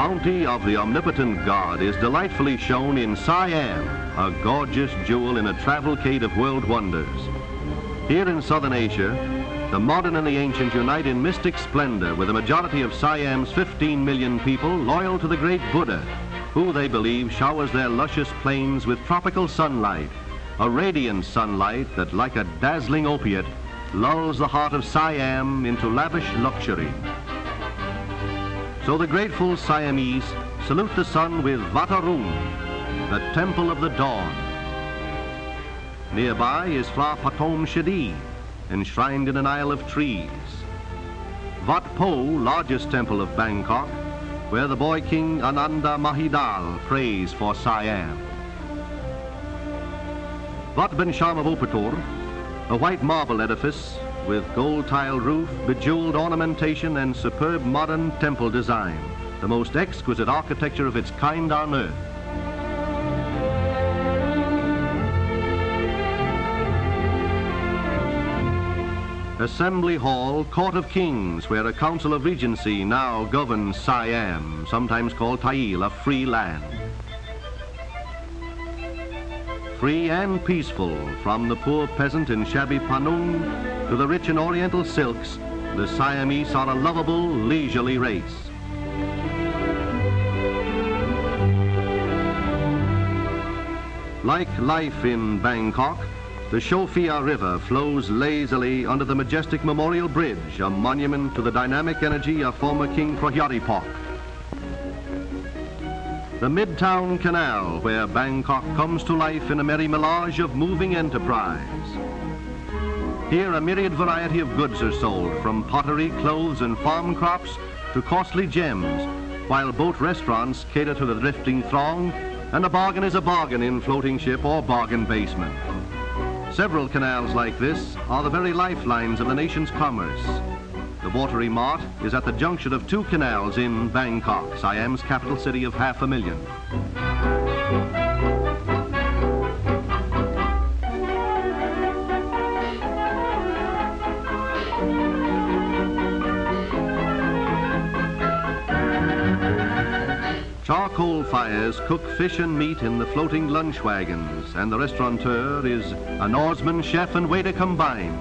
bounty of the omnipotent God is delightfully shown in Siam, a gorgeous jewel in a travelcade of world wonders. Here in southern Asia, the modern and the ancient unite in mystic splendor with a majority of Siam's 15 million people loyal to the great Buddha, who they believe showers their luscious plains with tropical sunlight, a radiant sunlight that, like a dazzling opiate, lulls the heart of Siam into lavish luxury. So the grateful Siamese salute the sun with Vatarung, the temple of the dawn. Nearby is Phra Pathom Shidi, enshrined in an isle of trees. Wat Po, largest temple of Bangkok, where the boy king Ananda Mahidal prays for Siam. Wat Ben Shamavupatur, a white marble edifice with gold-tiled roof, bejeweled ornamentation, and superb modern temple design, the most exquisite architecture of its kind on earth. Assembly Hall, Court of Kings, where a council of regency now governs Siam, sometimes called Tail, a free land. Free and peaceful, from the poor peasant in shabby panung to the rich in oriental silks, the Siamese are a lovable, leisurely race. Like life in Bangkok, the Sophia River flows lazily under the majestic Memorial Bridge, a monument to the dynamic energy of former King Prahyatipok. The Midtown Canal, where Bangkok comes to life in a merry melange of moving enterprise. Here a myriad variety of goods are sold, from pottery, clothes, and farm crops to costly gems, while boat restaurants cater to the drifting throng, and a bargain is a bargain in floating ship or bargain basement. Several canals like this are the very lifelines of the nation's commerce. The Watery Mart is at the junction of two canals in Bangkok, Siam's capital city of 500,000. Charcoal fires cook fish and meat in the floating lunch wagons, and the restaurateur is a Norseman chef and waiter combined.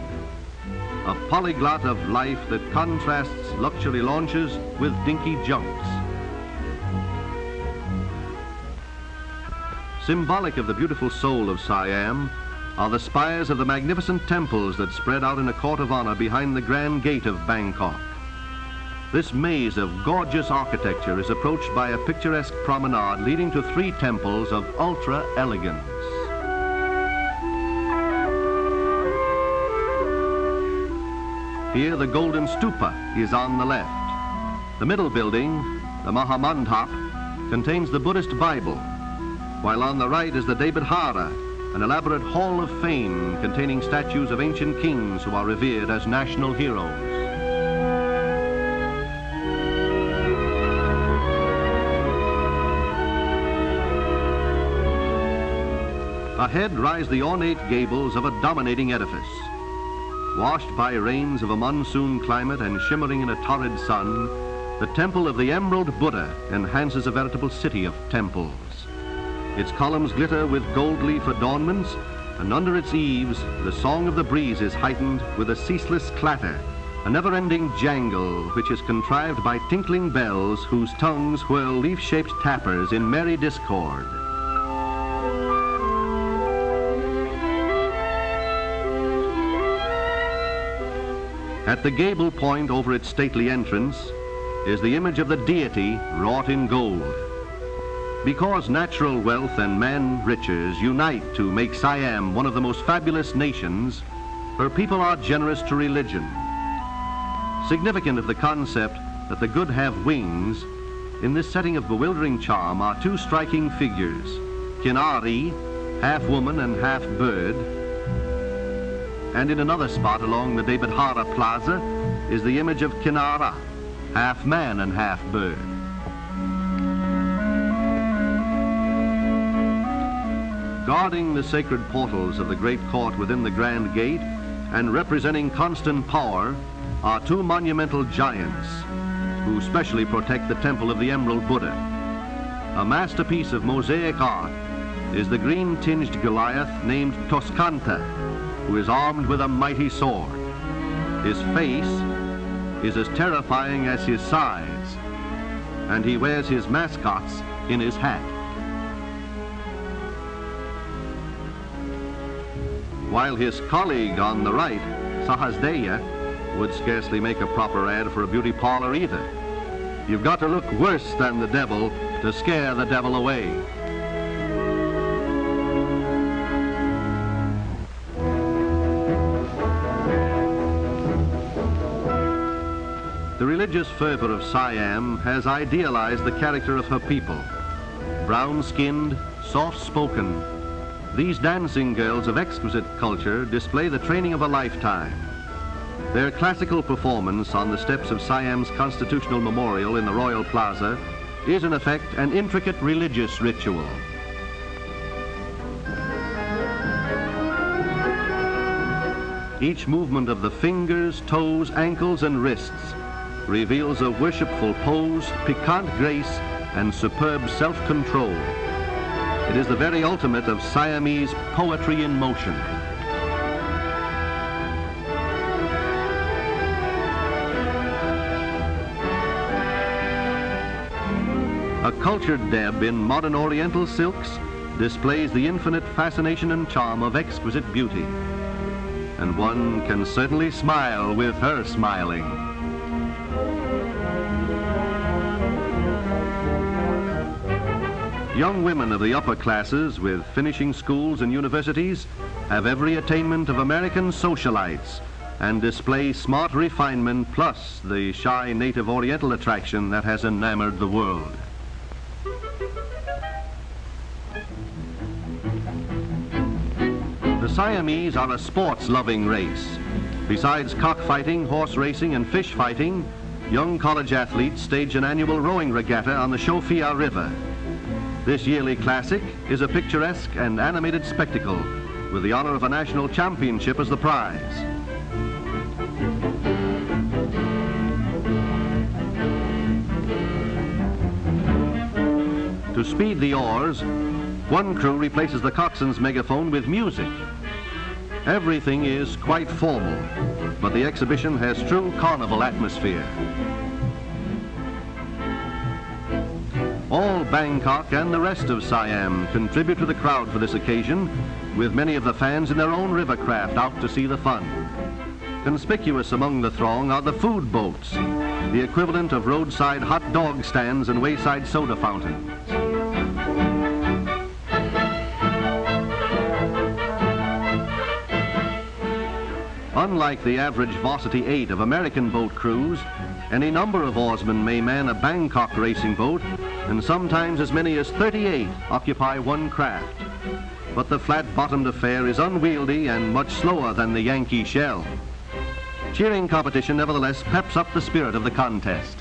A polyglot of life that contrasts luxury launches with dinky junks. Symbolic of the beautiful soul of Siam are the spires of the magnificent temples that spread out in a court of honor behind the Grand Gate of Bangkok. This maze of gorgeous architecture is approached by a picturesque promenade leading to three temples of ultra elegance. Here the golden Stupa is on the left. The middle building, the Mahamandap, contains the Buddhist Bible, while on the right is the Devadhara, an elaborate hall of fame containing statues of ancient kings who are revered as national heroes. Ahead rise the ornate gables of a dominating edifice. Washed by rains of a monsoon climate and shimmering in a torrid sun, the Temple of the Emerald Buddha enhances a veritable city of temples. Its columns glitter with gold leaf adornments, and under its eaves, the song of the breeze is heightened with a ceaseless clatter, a never-ending jangle which is contrived by tinkling bells whose tongues whirl leaf-shaped tappers in merry discord. At the gable point over its stately entrance is the image of the deity wrought in gold. Because natural wealth and man riches unite to make Siam one of the most fabulous nations, her people are generous to religion. Significant of the concept that the good have wings, in this setting of bewildering charm are two striking figures, Kinari, half woman and half bird, and in another spot along the Devadhara Plaza is the image of Kinara, half man and half bird. Guarding the sacred portals of the great court within the Grand Gate and representing constant power are two monumental giants, who specially protect the temple of the Emerald Buddha. A masterpiece of mosaic art is the green-tinged Goliath named Toscanta, who is armed with a mighty sword. His face is as terrifying as his size, and he wears his mascots in his hat. While his colleague on the right, Sahasdeya, would scarcely make a proper ad for a beauty parlor either. You've got to look worse than the devil to scare the devil away. The religious fervor of Siam has idealized the character of her people. Brown-skinned, soft-spoken, these dancing girls of exquisite culture display the training of a lifetime. Their classical performance on the steps of Siam's constitutional memorial in the Royal Plaza is in effect an intricate religious ritual. Each movement of the fingers, toes, ankles, and wrists reveals a worshipful pose, piquant grace, and superb self-control. It is the very ultimate of Siamese poetry in motion. A cultured deb in modern Oriental silks displays the infinite fascination and charm of exquisite beauty. And one can certainly smile with her smiling. Young women of the upper classes with finishing schools and universities have every attainment of American socialites and display smart refinement plus the shy native Oriental attraction that has enamored the world. The Siamese are a sports-loving race. Besides cockfighting, horse racing, and fish fighting, young college athletes stage an annual rowing regatta on the Shofia River. This yearly classic is a picturesque and animated spectacle with the honor of a national championship as the prize. To speed the oars, one crew replaces the coxswain's megaphone with music. Everything is quite formal, but the exhibition has true carnival atmosphere. All Bangkok and the rest of Siam contribute to the crowd for this occasion, with many of the fans in their own rivercraft out to see the fun. Conspicuous among the throng are the food boats, the equivalent of roadside hot dog stands and wayside soda fountains. Unlike the average Varsity 8 of American boat crews, any number of oarsmen may man a Bangkok racing boat, and sometimes as many as 38 occupy one craft. But the flat-bottomed affair is unwieldy and much slower than the Yankee shell. Cheering competition nevertheless peps up the spirit of the contest.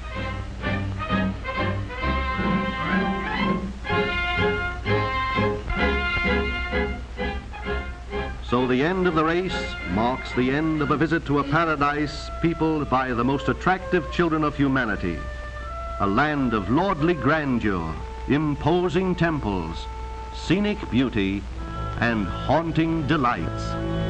So the end of the race marks the end of a visit to a paradise peopled by the most attractive children of humanity, a land of lordly grandeur, imposing temples, scenic beauty, and haunting delights.